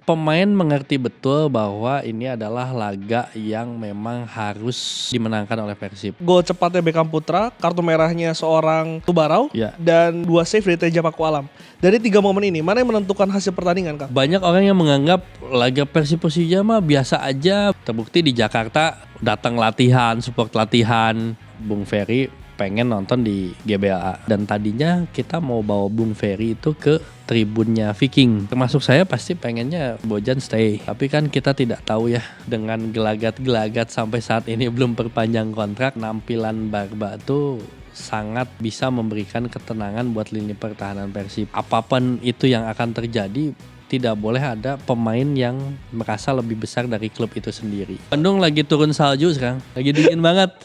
Pemain mengerti betul bahwa ini adalah laga yang memang harus dimenangkan oleh Persib. Gol cepatnya Beckham Putra, kartu merahnya seorang Tubarau, Ya. dan 2 save dari Teja Paku Alam. Dari 3 momen ini, mana yang menentukan hasil pertandingan, Kang? Banyak orang yang menganggap laga Persib Persija mah biasa aja. Terbukti di Jakarta datang latihan, support latihan. Bung Ferry pengen nonton di GBLA. Dan tadinya kita mau bawa Bung Ferry itu ke tribunnya Viking. Termasuk saya pasti pengennya Bojan stay. Tapi kan kita tidak tahu ya, dengan gelagat-gelagat sampai saat ini belum perpanjang kontrak, nampilan Barba tuh sangat bisa memberikan ketenangan buat lini pertahanan Persib. Apapun itu yang akan terjadi, tidak boleh ada pemain yang merasa lebih besar dari klub itu sendiri. Bandung lagi turun salju sekarang, lagi dingin banget.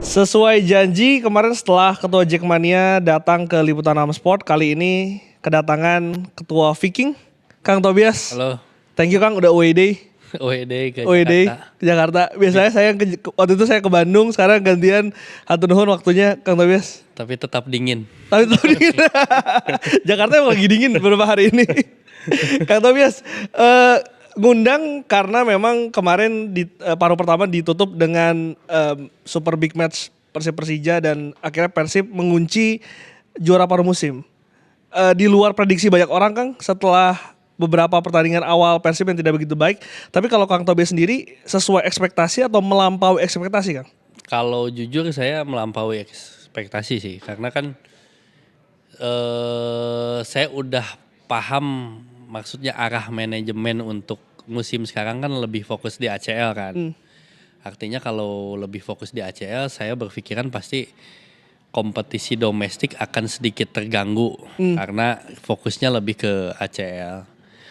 Sesuai janji kemarin setelah Ketua Jackmania datang ke Liputan 6 Sport, kali ini kedatangan Ketua Viking, Kang Tobias. Halo. Thank you Kang udah OED OED ke Jakarta. Jakarta. Jakarta. Biasanya saya waktu itu saya ke Bandung, sekarang gantian hatur nuhun waktunya Kang Tobias. Tapi tetap dingin. Tapi dingin. Jakarta emang lagi dingin beberapa hari ini. Kang Tobias, ngundang karena memang kemarin di paruh pertama ditutup dengan super big match Persib Persija dan akhirnya Persib mengunci juara paruh musim. Di luar prediksi banyak orang Kang, setelah beberapa pertandingan awal Persib yang tidak begitu baik. Tapi kalau Kang Tobias sendiri sesuai ekspektasi atau melampaui ekspektasi Kang? Kalau jujur saya melampaui ekspektasi sih, karena kan saya udah paham maksudnya arah manajemen untuk musim sekarang kan lebih fokus di ACL kan. Artinya kalau lebih fokus di ACL, saya berpikiran pasti kompetisi domestik akan sedikit terganggu karena fokusnya lebih ke ACL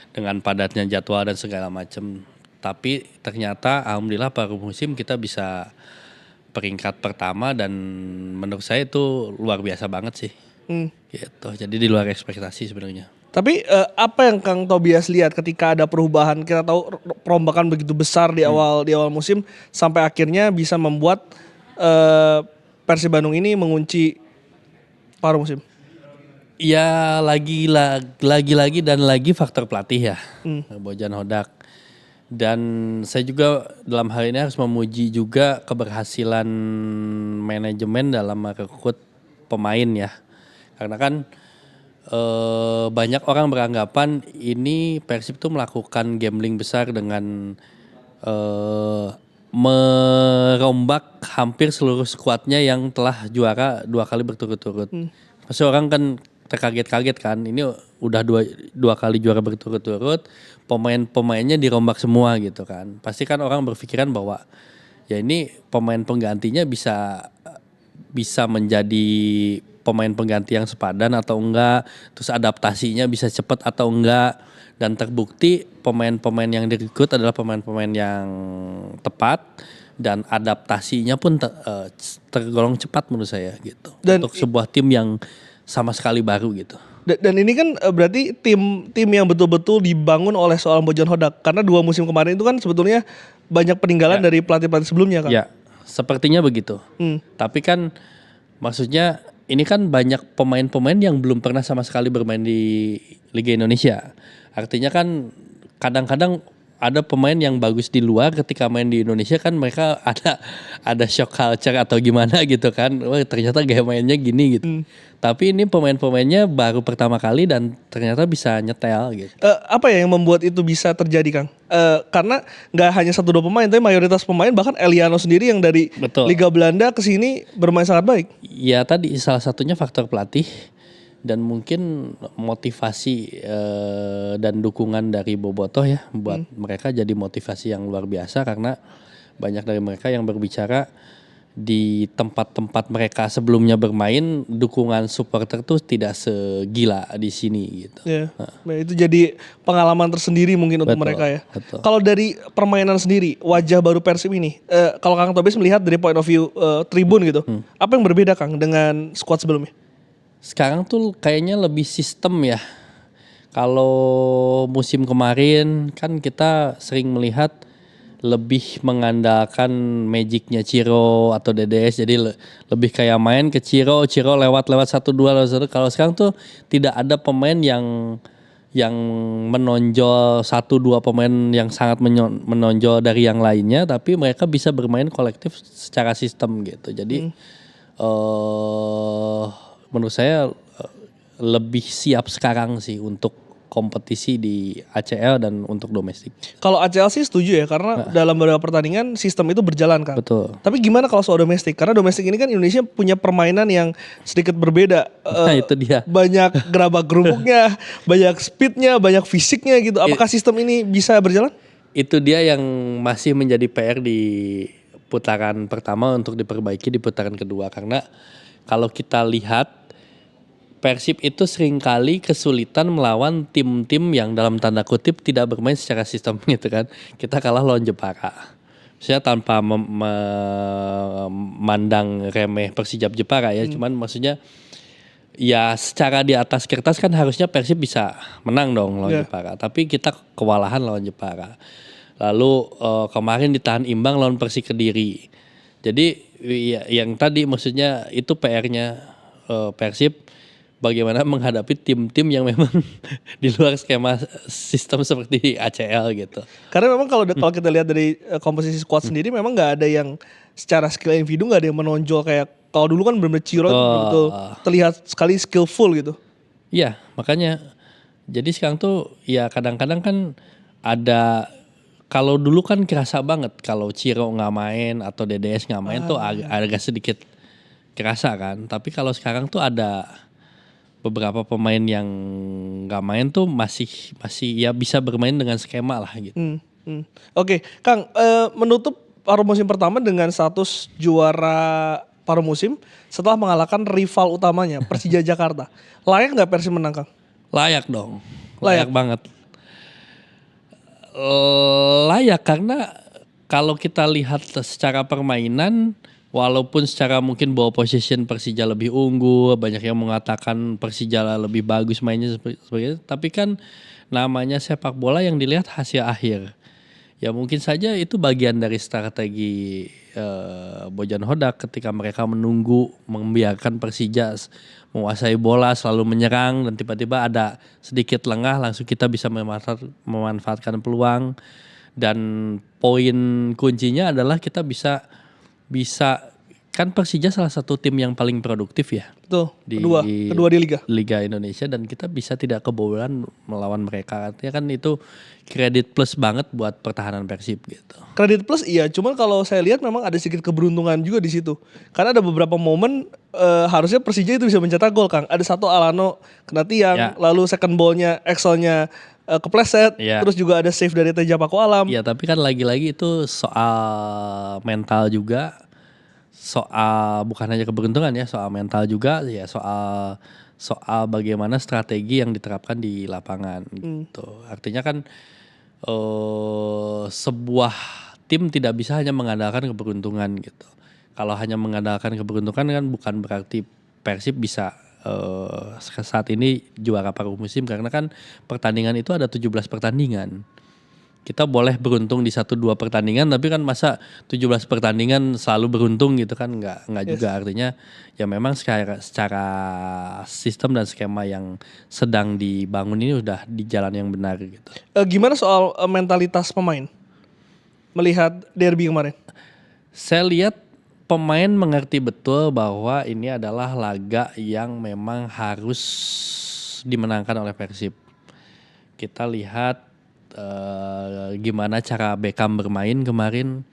dengan padatnya jadwal dan segala macam. Tapi ternyata alhamdulillah paruh musim kita bisa peringkat pertama dan menurut saya itu luar biasa banget sih. Gitu. Jadi di luar ekspektasi sebenarnya. Tapi apa yang Kang Tobias lihat ketika ada perubahan? Kita tahu perombakan begitu besar di awal musim sampai akhirnya bisa membuat Persib Bandung ini mengunci paruh musim. Ya lagi dan lagi faktor pelatih ya, Bojan Hodak. Dan saya juga dalam hal ini harus memuji juga keberhasilan manajemen dalam merekrut pemain ya. Karena kan banyak orang beranggapan ini Persib tuh melakukan gambling besar dengan merombak hampir seluruh skuadnya yang telah juara 2 kali berturut-turut. Pasti orang kan terkaget-kaget kan, ini udah dua kali juara berturut-turut, pemain-pemainnya dirombak semua gitu kan. Pasti kan orang berpikiran bahwa ya ini pemain penggantinya bisa menjadi pemain pengganti yang sepadan atau enggak, terus adaptasinya bisa cepat atau enggak, dan terbukti pemain-pemain yang direkrut adalah pemain-pemain yang tepat dan adaptasinya pun tergolong cepat menurut saya gitu. Dan untuk sebuah tim yang sama sekali baru gitu. Dan ini kan berarti tim yang betul-betul dibangun oleh seorang Bojan Hodak, karena 2 musim kemarin itu kan sebetulnya banyak peninggalan dari pelatih-pelatih sebelumnya kan. Ya, sepertinya begitu. Tapi kan maksudnya ini kan banyak pemain-pemain yang belum pernah sama sekali bermain di Liga Indonesia. Artinya kan kadang-kadang ada pemain yang bagus di luar, ketika main di Indonesia kan mereka ada shock culture atau gimana gitu kan. Wah, ternyata gaya mainnya gini gitu. Tapi ini pemain-pemainnya baru pertama kali dan ternyata bisa nyetel gitu. Apa ya yang membuat itu bisa terjadi Kang? Karena nggak hanya 1-2 pemain, tapi mayoritas pemain, bahkan Eliano sendiri yang dari Liga Belanda ke sini bermain sangat baik. Ya tadi salah satunya faktor pelatih dan mungkin motivasi dan dukungan dari Bobotoh ya buat mereka jadi motivasi yang luar biasa, karena banyak dari mereka yang berbicara di tempat-tempat mereka sebelumnya bermain, dukungan supporter tuh tidak segila di sini gitu. Ya, itu jadi pengalaman tersendiri mungkin untuk mereka ya. Kalau dari permainan sendiri, wajah baru Persib ini, kalau Kang Tobias melihat dari point of view tribun gitu, apa yang berbeda Kang dengan squad sebelumnya? Sekarang tuh kayaknya lebih sistem ya. Kalau musim kemarin kan kita sering melihat lebih mengandalkan magicnya Ciro atau DDS, jadi lebih kayak main ke Ciro lewat 1-2 lewat 1. Kalau sekarang tuh tidak ada pemain yang yang menonjol 1-2 pemain yang sangat menonjol dari yang lainnya, tapi mereka bisa bermain kolektif secara sistem gitu. Jadi menurut saya lebih siap sekarang sih untuk kompetisi di ACL dan untuk domestik. Kalau ACL sih setuju ya, karena dalam beberapa pertandingan sistem itu berjalan kan. Betul. Tapi gimana kalau soal domestik? Karena domestik ini kan Indonesia punya permainan yang sedikit berbeda. Nah, itu dia. Banyak gerabak gerubuknya, banyak speednya, banyak fisiknya gitu. Apakah sistem ini bisa berjalan? Itu dia yang masih menjadi PR di putaran pertama untuk diperbaiki di putaran kedua. Karena kalau kita lihat Persib itu seringkali kesulitan melawan tim-tim yang dalam tanda kutip tidak bermain secara sistem gitu kan. Kita kalah lawan Jepara. Maksudnya tanpa memandang remeh Persijap Jepara ya. Cuman maksudnya ya secara di atas kertas kan harusnya Persib bisa menang dong lawan Jepara. Tapi kita kewalahan lawan Jepara. Lalu kemarin ditahan imbang lawan Persik Kediri. Jadi ya, yang tadi maksudnya itu PR-nya Persib. Bagaimana menghadapi tim-tim yang memang di luar skema sistem seperti ACL gitu. Karena memang kalau kita lihat dari komposisi squad sendiri memang nggak ada yang secara skill individu nggak ada yang menonjol kayak kalau dulu kan benar-benar Ciro betul terlihat sekali skillful gitu. Iya, makanya jadi sekarang tuh ya kadang-kadang kan ada, kalau dulu kan kerasa banget kalau Ciro nggak main atau DDS nggak main tuh agak sedikit kerasa kan. Tapi kalau sekarang tuh ada beberapa pemain yang nggak main tuh masih ya bisa bermain dengan skema lah gitu. Oke, Kang, menutup paruh musim pertama dengan status juara paruh musim setelah mengalahkan rival utamanya Persija Jakarta. Layak nggak Persib menang, Kang? Layak dong, layak banget. Layak karena kalau kita lihat secara permainan, walaupun secara mungkin ball position Persija lebih unggul, banyak yang mengatakan Persija lebih bagus mainnya seperti itu, tapi kan namanya sepak bola yang dilihat hasil akhir. Ya mungkin saja itu bagian dari strategi Bojan Hodak ketika mereka menunggu membiarkan Persija menguasai bola, selalu menyerang dan tiba-tiba ada sedikit lengah langsung kita bisa memanfaatkan peluang. Dan poin kuncinya adalah kita bisa kan Persija salah satu tim yang paling produktif ya. Betul. Kedua di Liga Indonesia, dan kita bisa tidak kebobolan melawan mereka. Artinya kan itu kredit plus banget buat pertahanan Persib gitu. Kredit plus iya, cuman kalau saya lihat memang ada sedikit keberuntungan juga di situ. Karena ada beberapa momen harusnya Persija itu bisa mencetak gol, Kang. Ada satu Alano kena tiang, lalu second ball-nya Axel-nya kepleset, terus juga ada save dari Teja Paku Alam. Iya, tapi kan lagi-lagi itu soal mental juga, soal bukan hanya keberuntungan ya, soal mental juga ya, soal bagaimana strategi yang diterapkan di lapangan gitu. Artinya kan sebuah tim tidak bisa hanya mengandalkan keberuntungan gitu. Kalau hanya mengandalkan keberuntungan kan bukan berarti Persib bisa saat ini juara paruh musim, karena kan pertandingan itu ada 17 pertandingan. Kita boleh beruntung di 1-2 pertandingan, tapi kan masa 17 pertandingan selalu beruntung gitu kan enggak juga. Artinya ya memang secara sistem dan skema yang sedang dibangun ini udah di jalan yang benar gitu. Gimana soal mentalitas pemain melihat derby kemarin? Saya lihat pemain mengerti betul bahwa ini adalah laga yang memang harus dimenangkan oleh Persib. Kita lihat gimana cara Beckham bermain kemarin,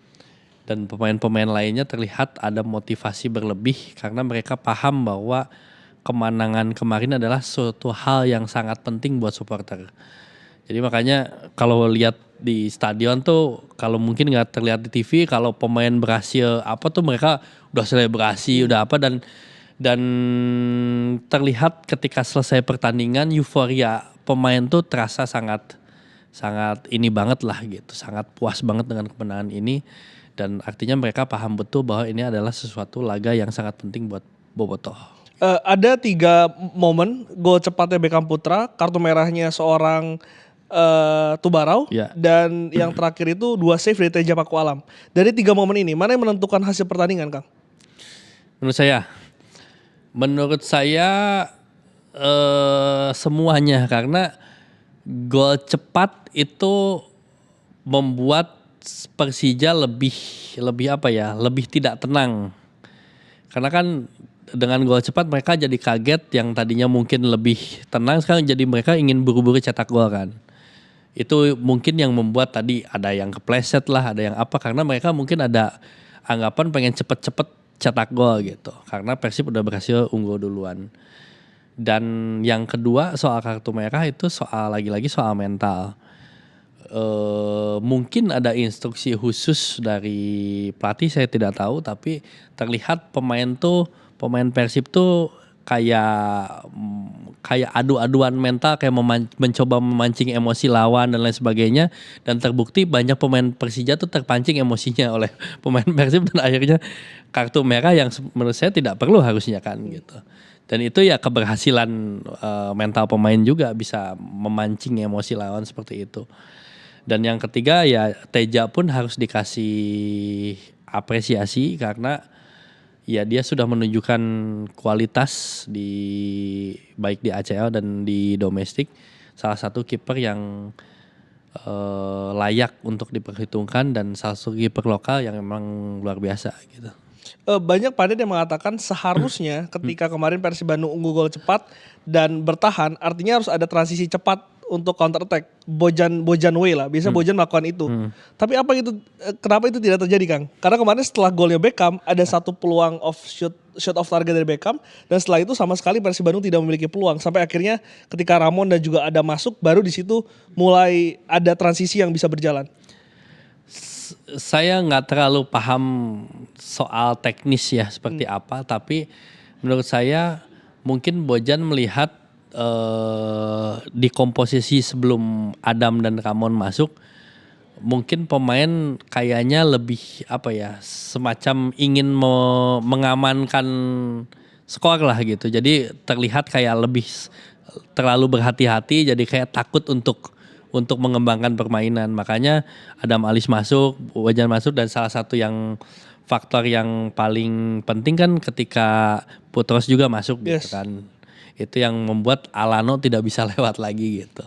dan pemain-pemain lainnya terlihat ada motivasi berlebih karena mereka paham bahwa kemenangan kemarin adalah suatu hal yang sangat penting buat supporter. Jadi makanya kalau lihat di stadion tuh, kalau mungkin nggak terlihat di TV, kalau pemain berhasil apa tuh mereka udah selebrasi, udah apa, dan terlihat ketika selesai pertandingan euforia pemain tuh terasa sangat ini banget lah gitu, sangat puas banget dengan kemenangan ini, dan artinya mereka paham betul bahwa ini adalah sesuatu laga yang sangat penting buat Bobotoh. Ada 3 momen gol cepatnya Beckham Putra, kartu merahnya seorang Tubarau, dan yang terakhir itu 2 save dari Teja Paku Alam. Dari 3 momen ini, mana yang menentukan hasil pertandingan, Kang? Menurut saya semuanya, karena Gol cepat itu membuat Persija lebih apa ya? Lebih tidak tenang. Karena kan dengan gol cepat mereka jadi kaget, yang tadinya mungkin lebih tenang sekarang jadi mereka ingin buru-buru cetak gol kan. Itu mungkin yang membuat tadi ada yang kepleset lah, ada yang apa, karena mereka mungkin ada anggapan pengen cepet-cepet cetak gol gitu. Karena Persib udah berhasil unggul duluan. Dan yang kedua soal kartu merah itu lagi-lagi soal mental. Mungkin ada instruksi khusus dari pelatih, saya tidak tahu, tapi terlihat pemain Persib tuh kayak adu-aduan mental, kayak mencoba memancing emosi lawan dan lain sebagainya, dan terbukti banyak pemain Persija tuh terpancing emosinya oleh pemain Persib dan akhirnya kartu merah yang menurut saya tidak perlu harusnya kan gitu. Dan itu ya keberhasilan mental pemain juga bisa memancing emosi lawan seperti itu. Dan yang ketiga ya Teja pun harus dikasih apresiasi karena ya dia sudah menunjukkan kualitas baik di ACL dan di domestik. Salah satu kiper yang layak untuk diperhitungkan dan salah satu kiper lokal yang memang luar biasa gitu. Banyak pandit yang mengatakan seharusnya ketika kemarin Persib Bandung unggul gol cepat dan bertahan, artinya harus ada transisi cepat untuk counter attack. Bojan way lah, biasa Bojan melakukan itu. Tapi kenapa itu tidak terjadi, Kang? Karena kemarin setelah golnya Beckham ada satu peluang shot off target dari Beckham, dan setelah itu sama sekali Persib Bandung tidak memiliki peluang, sampai akhirnya ketika Ramon dan juga ada masuk, baru di situ mulai ada transisi yang bisa berjalan. Saya nggak terlalu paham soal teknis ya seperti apa, tapi menurut saya mungkin Bojan melihat di komposisi sebelum Adam dan Ramon masuk, mungkin pemain kayaknya lebih apa ya, semacam ingin mengamankan skor lah gitu. Jadi terlihat kayak lebih terlalu berhati-hati, jadi kayak takut untuk mengembangkan permainan. Makanya Adam Alis masuk, Bojan masuk, dan salah satu yang faktor yang paling penting kan ketika Putros juga masuk gitu kan. Itu yang membuat Alano tidak bisa lewat lagi gitu.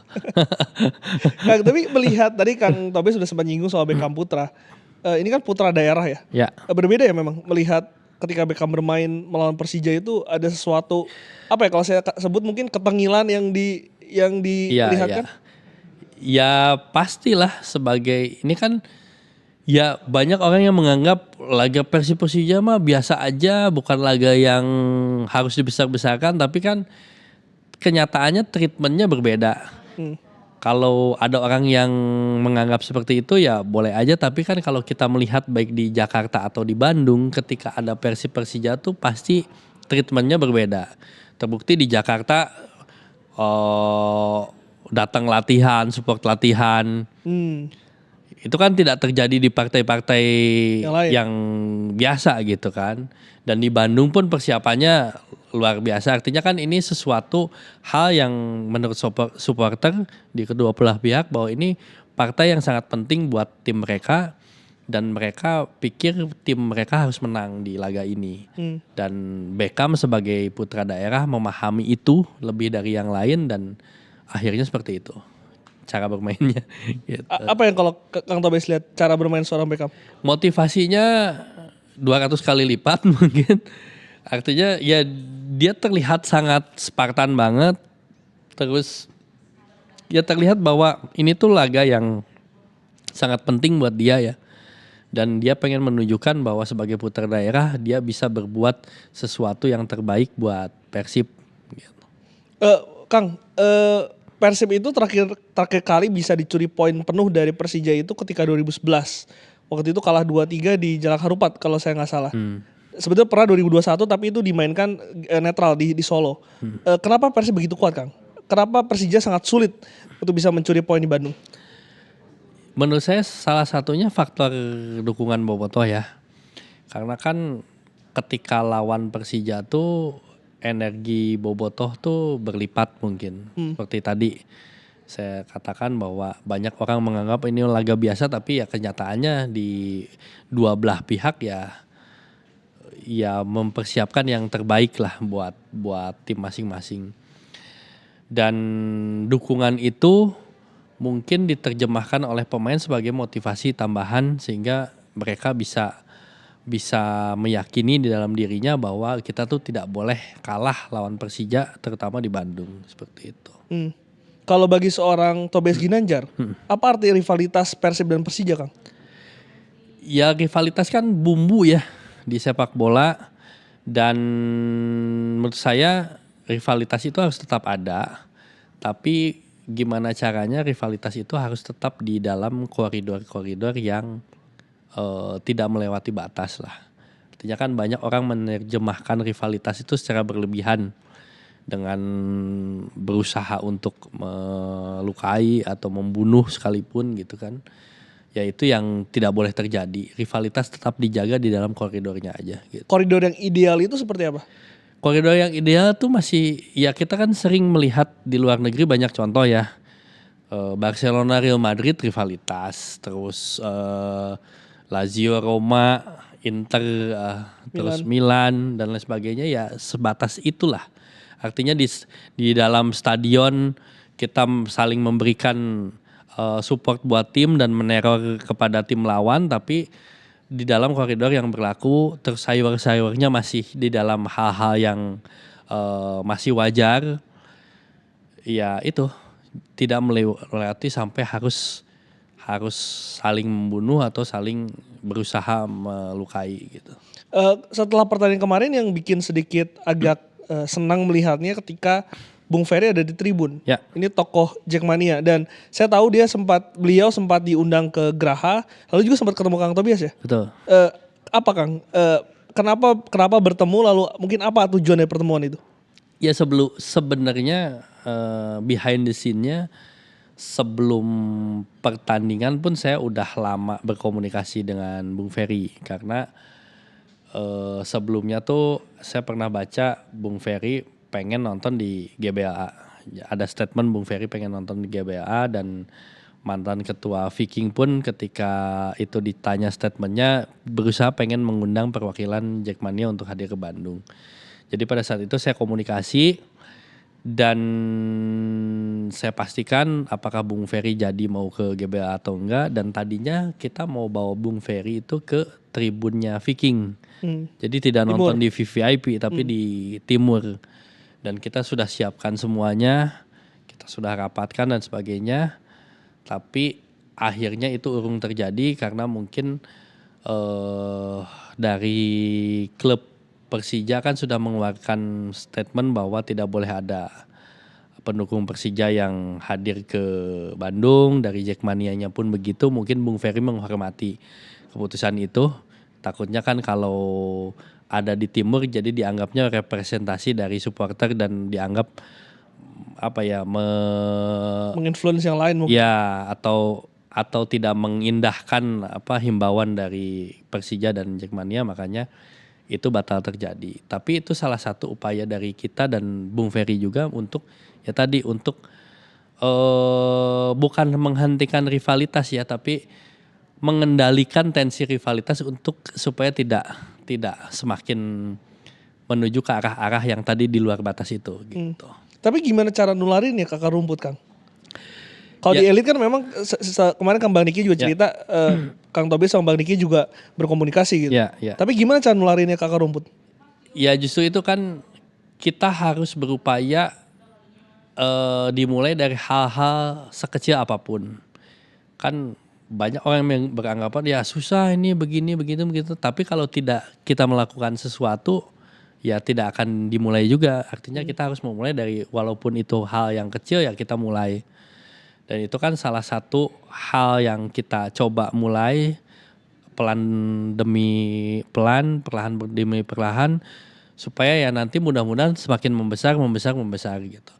Kang, tapi melihat tadi Kang Tobi sudah sempat nyinggung soal Beckham Putra. Ini kan putra daerah ya. Ya. Berbeda ya memang melihat ketika Beckham bermain melawan Persija itu ada sesuatu apa ya, kalau saya sebut mungkin ketengilan yang dilihatkan. Ya pastilah, sebagai ini kan ya banyak orang yang menganggap laga Persija mah biasa aja, bukan laga yang harus dibesar-besarkan, tapi kan kenyataannya treatmentnya berbeda. Kalau ada orang yang menganggap seperti itu ya boleh aja, tapi kan kalau kita melihat baik di Jakarta atau di Bandung ketika ada Persija tuh pasti treatmentnya berbeda. Terbukti di Jakarta datang latihan, support latihan. Itu kan tidak terjadi di partai-partai yang biasa gitu kan. Dan di Bandung pun persiapannya luar biasa. Artinya kan ini sesuatu hal yang menurut supporter di kedua belah pihak bahwa ini partai yang sangat penting buat tim mereka, dan mereka pikir tim mereka harus menang di laga ini. Dan Beckham sebagai putra daerah memahami itu lebih dari yang lain, dan akhirnya seperti itu cara bermainnya. Gitu. Apa yang kalau Kang Tobes lihat cara bermain seorang Beckham? Motivasinya 200 kali lipat mungkin. Artinya ya dia terlihat sangat Spartan banget. Terus ya terlihat bahwa ini tuh laga yang sangat penting buat dia ya. Dan dia pengen menunjukkan bahwa sebagai putra daerah dia bisa berbuat sesuatu yang terbaik buat Persib. Gitu. Kang, Persib itu terakhir kali bisa dicuri poin penuh dari Persija itu ketika 2011. Waktu itu kalah 2-3 di Jalak Harupat kalau saya nggak salah. Sebetulnya pernah 2021 tapi itu dimainkan netral di Solo. Kenapa Persib begitu kuat, Kang? Kenapa Persija sangat sulit untuk bisa mencuri poin di Bandung? Menurut saya salah satunya faktor dukungan bobotoh ya. Karena kan ketika lawan Persija tuh energi bobotoh tuh berlipat mungkin. Seperti tadi saya katakan bahwa banyak orang menganggap ini laga biasa, tapi ya kenyataannya di dua belah pihak ya mempersiapkan yang terbaik lah buat tim masing-masing. Dan dukungan itu mungkin diterjemahkan oleh pemain sebagai motivasi tambahan sehingga mereka bisa meyakini di dalam dirinya bahwa kita tuh tidak boleh kalah lawan Persija terutama di Bandung seperti itu. Kalau bagi seorang Tobias Ginanjar, apa arti rivalitas Persib dan Persija, Kang? Ya rivalitas kan bumbu ya di sepak bola dan menurut saya rivalitas itu harus tetap ada. Tapi gimana caranya rivalitas itu harus tetap di dalam koridor-koridor yang tidak melewati batas lah. Artinya kan banyak orang menerjemahkan rivalitas itu secara berlebihan dengan berusaha untuk melukai atau membunuh sekalipun gitu kan. Ya itu yang tidak boleh terjadi. Rivalitas tetap dijaga di dalam koridornya aja gitu. Koridor yang ideal itu seperti apa? Koridor yang ideal tuh masih ya kita kan sering melihat di luar negeri banyak contoh ya. Barcelona Real Madrid rivalitas, terus Lazio Roma, Inter terus Milan dan lain sebagainya ya sebatas itulah. Artinya di dalam stadion kita saling memberikan support buat tim dan meneror kepada tim lawan, tapi di dalam koridor yang berlaku tersayur-sayurnya masih di dalam hal-hal yang masih wajar. Ya itu tidak melewati sampai harus saling membunuh atau saling berusaha melukai gitu. Setelah pertandingan kemarin yang bikin sedikit agak senang melihatnya ketika Bung Ferry ada di tribun. Ya. Ini tokoh Jackmania dan saya tahu beliau sempat diundang ke Graha, lalu juga sempat ketemu Kang Tobias ya. Betul. Apa Kang? Kenapa bertemu lalu mungkin apa tujuan dari pertemuan itu? Ya sebenarnya behind the scene-nya sebelum pertandingan pun saya udah lama berkomunikasi dengan Bung Ferry karena sebelumnya tuh saya pernah baca Bung Ferry pengen nonton di GBLA. Ada statement Bung Ferry pengen nonton di GBLA dan mantan ketua Viking pun ketika itu ditanya statementnya berusaha pengen mengundang perwakilan Jackmania untuk hadir ke Bandung. Jadi pada saat itu saya komunikasi dan saya pastikan apakah Bung Ferry jadi mau ke GBLA atau enggak dan tadinya kita mau bawa Bung Ferry itu ke tribunnya Viking. Jadi tidak nonton di VVIP tapi di timur. Dan kita sudah siapkan semuanya, kita sudah rapatkan dan sebagainya. Tapi akhirnya itu urung terjadi karena mungkin dari klub Persija kan sudah mengeluarkan statement bahwa tidak boleh ada pendukung Persija yang hadir ke Bandung. Dari Jackmania-nya pun begitu, mungkin Bung Ferry menghormati keputusan itu. Takutnya kan kalau ada di timur jadi dianggapnya representasi dari supporter dan dianggap apa ya menginfluence yang lain mungkin. Ya atau tidak mengindahkan apa himbauan dari Persija dan Jackmania, makanya itu batal terjadi. Tapi itu salah satu upaya dari kita dan Bung Ferry juga untuk ya tadi untuk bukan menghentikan rivalitas ya, tapi mengendalikan tensi rivalitas untuk supaya tidak semakin menuju ke arah-arah yang tadi di luar batas itu gitu. Tapi gimana cara nularin ya kakak rumput Kang? Kalau di elit kan memang kemarin Kang Bang Niki juga cerita Kang Tobias sama Bang Niki juga berkomunikasi gitu. Ya. Tapi gimana cara nularinnya kakak rumput? Ya justru itu kan kita harus berupaya dimulai dari hal-hal sekecil apapun. Kan banyak orang yang beranggapan ya susah ini begini begitu. Tapi kalau tidak kita melakukan sesuatu ya tidak akan dimulai juga. Artinya kita harus memulai dari walaupun itu hal yang kecil ya kita mulai. Dan itu kan salah satu hal yang kita coba mulai pelan demi pelan, perlahan demi perlahan supaya ya nanti mudah-mudahan semakin membesar gitu.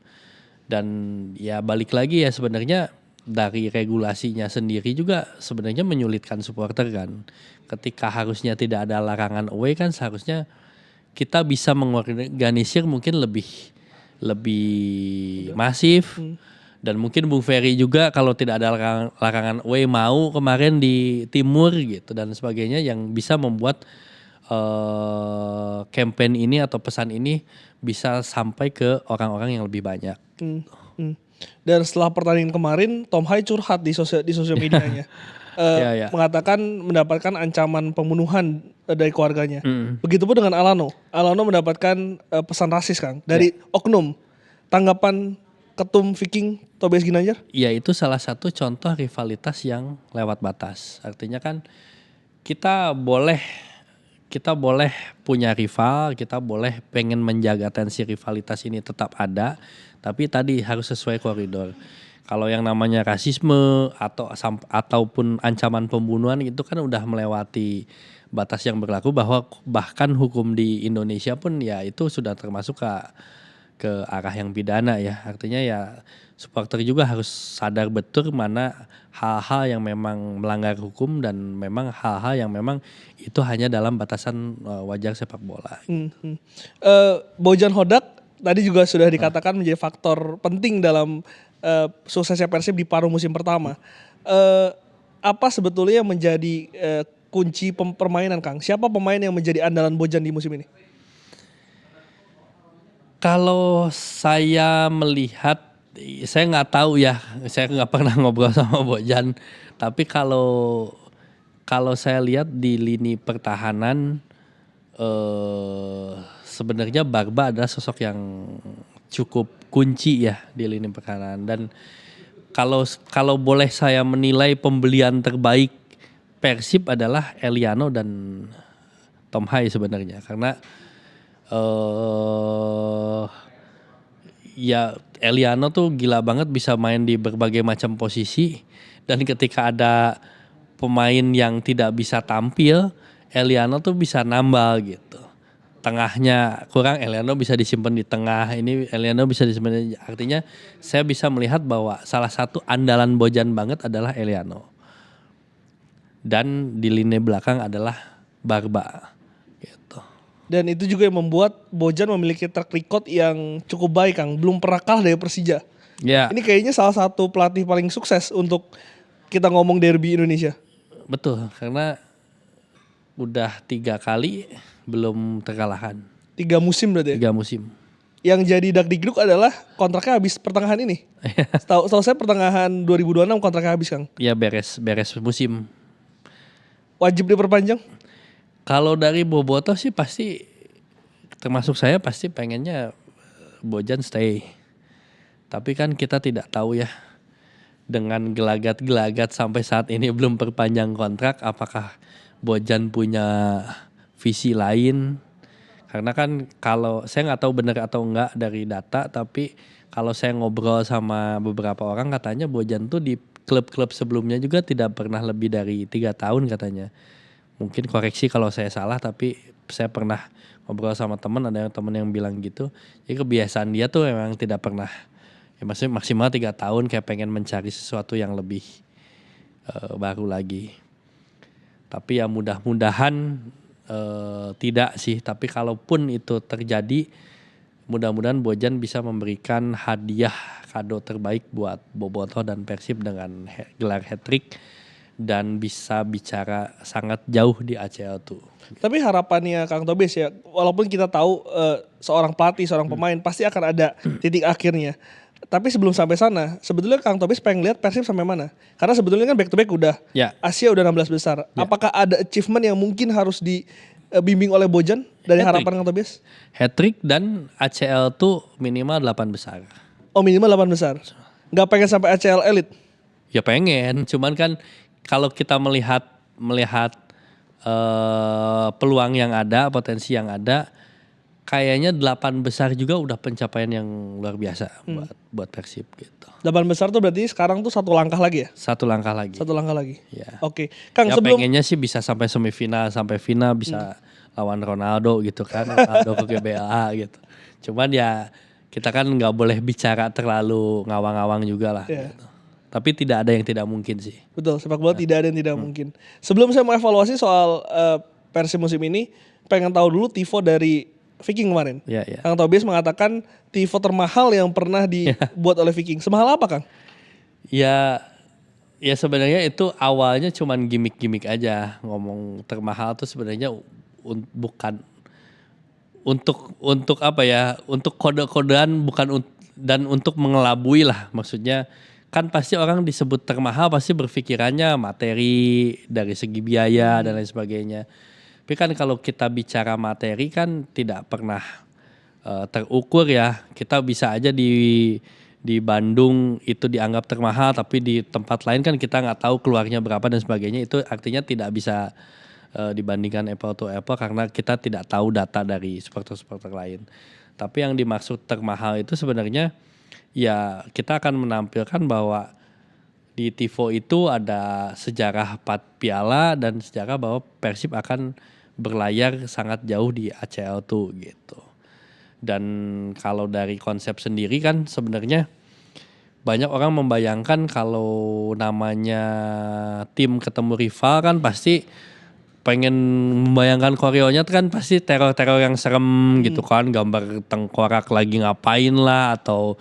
Dan ya balik lagi ya sebenarnya dari regulasinya sendiri juga sebenarnya menyulitkan supporter kan. Ketika harusnya tidak ada larangan away kan seharusnya kita bisa mengorganisir mungkin lebih masif. Dan mungkin Bung Ferry juga kalau tidak ada larangan away mau kemarin di timur gitu dan sebagainya yang bisa membuat campaign ini atau pesan ini bisa sampai ke orang-orang yang lebih banyak. Dan setelah pertandingan kemarin, Tom Hai curhat di sosial medianya. Iya, iya. Mengatakan mendapatkan ancaman pembunuhan dari keluarganya. Mm. Begitupun dengan Alano. Alano mendapatkan pesan rasis, Kang, dari oknum. Tanggapan ketum Viking Tobias Ginanjar? Ya itu salah satu contoh rivalitas yang lewat batas. Artinya kan kita boleh punya rival, kita boleh pengen menjaga tensi rivalitas ini tetap ada, tapi tadi harus sesuai koridor. Kalau yang namanya rasisme ataupun ancaman pembunuhan itu kan udah melewati batas yang berlaku, bahwa bahkan hukum di Indonesia pun ya itu sudah termasuk ke arah yang pidana ya. Artinya ya supporter juga harus sadar betul mana hal-hal yang memang melanggar hukum dan memang hal-hal yang memang itu hanya dalam batasan wajar sepak bola. Bojan Hodak tadi juga sudah dikatakan menjadi faktor penting dalam suksesnya Persib di paruh musim pertama. Apa sebetulnya yang menjadi kunci permainan, Kang? Siapa pemain yang menjadi andalan Bojan di musim ini? Kalau saya melihat, saya nggak tahu ya, saya nggak pernah ngobrol sama Bojan. Tapi kalau saya lihat di lini pertahanan, sebenarnya Barba adalah sosok yang cukup kunci ya di lini pertahanan. Dan kalau boleh saya menilai pembelian terbaik Persib adalah Eliano dan Tom Hai sebenarnya, karena ya Eliano tuh gila banget bisa main di berbagai macam posisi, dan ketika ada pemain yang tidak bisa tampil, Eliano tuh bisa nambal gitu. Tengahnya kurang, Eliano bisa disimpan di tengah, ini Eliano bisa disimpan. Artinya saya bisa melihat bahwa salah satu andalan Bojan banget adalah Eliano. Dan di lini belakang adalah Barba gitu. Dan itu juga yang membuat Bojan memiliki track record yang cukup baik, Kang. Belum pernah kalah dari Persija. Ya. Ini kayaknya salah satu pelatih paling sukses untuk kita ngomong derby Indonesia. Betul, karena udah 3 kali belum terkalahkan. 3 musim berarti ya? 3 musim. Yang jadi dakdikduk adalah kontraknya habis pertengahan ini. Setahu saya pertengahan 2026 kontraknya habis, Kang. Ya beres musim. Wajib diperpanjang? Kalau dari Bobotoh sih pasti, termasuk saya pasti pengennya Bojan stay. Tapi kan kita tidak tahu ya, dengan gelagat-gelagat sampai saat ini belum perpanjang kontrak, apakah Bojan punya visi lain. Karena kan kalau saya nggak tahu benar atau enggak dari data, tapi kalau saya ngobrol sama beberapa orang katanya Bojan tuh di klub-klub sebelumnya juga tidak pernah lebih dari 3 tahun katanya. Mungkin koreksi kalau saya salah, tapi saya pernah ngobrol sama teman, ada teman yang bilang gitu. Jadi kebiasaan dia tuh memang tidak pernah, ya maksudnya maksimal 3 tahun kayak pengen mencari sesuatu yang lebih baru lagi. Tapi ya mudah-mudahan tidak sih. Tapi kalaupun itu terjadi, mudah-mudahan Bojan bisa memberikan hadiah kado terbaik buat Bobotoh dan Persib dengan gelar hat-trick dan bisa bicara sangat jauh di ACL tuh. Tapi harapannya Kang Tobias ya, walaupun kita tahu seorang pelatih, seorang pemain pasti akan ada titik akhirnya. Tapi sebelum sampai sana, sebetulnya Kang Tobias pengen lihat Persib sampai mana? Karena sebetulnya kan back to back udah, Ya. Asia udah 16 besar. Ya. Apakah ada achievement yang mungkin harus dibimbing oleh Bojan dari Hat-trick. harapan Kang Tobias? Hat-trick dan ACL tuh minimal 8 besar. Oh minimal 8 besar. Nggak pengen sampai ACL elit? Ya pengen, cuman kan kalau kita melihat peluang yang ada, potensi yang ada, kayaknya 8 besar juga udah pencapaian yang luar biasa buat Persib gitu. 8 besar tuh berarti sekarang tuh 1 langkah lagi ya? 1 langkah lagi. 1 langkah lagi. Ya. Oke. Kang Ya sebelum pengennya sih bisa sampai semifinal, sampai final bisa lawan Ronaldo gitu kan, Ronaldo ke GBLA gitu. Cuman ya kita kan nggak boleh bicara terlalu ngawang-ngawang juga lah. Ya. Gitu. Tapi tidak ada yang tidak mungkin sih. Betul, sepak bola tidak ada yang tidak mungkin. Sebelum saya mau evaluasi soal Persib musim ini, pengen tahu dulu tifo dari Viking kemarin. Ya, ya. Kang Tobias mengatakan tifo termahal yang pernah dibuat oleh Viking. Semahal apa, Kang? Ya sebenarnya itu awalnya cuman gimmick-gimmick aja. Ngomong termahal tuh sebenarnya bukan untuk apa ya? Untuk kode-kodean, bukan dan untuk mengelabui lah, maksudnya kan pasti orang disebut termahal pasti berpikirannya materi dari segi biaya dan lain sebagainya. Tapi kan kalau kita bicara materi kan tidak pernah terukur ya. Kita bisa aja di Bandung itu dianggap termahal, tapi di tempat lain kan kita nggak tahu keluarnya berapa dan sebagainya. Itu artinya tidak bisa dibandingkan apple to apple karena kita tidak tahu data dari supporter-supporter lain. Tapi yang dimaksud termahal itu sebenarnya ya kita akan menampilkan bahwa di Tifo itu ada sejarah 4 piala dan sejarah bahwa Persib akan berlayar sangat jauh di ACL tuh gitu. Dan kalau dari konsep sendiri kan sebenarnya banyak orang membayangkan kalau namanya tim ketemu rival kan pasti pengen membayangkan koreonya tuh kan pasti teror-teror yang serem gitu kan, gambar tengkorak lagi ngapain lah atau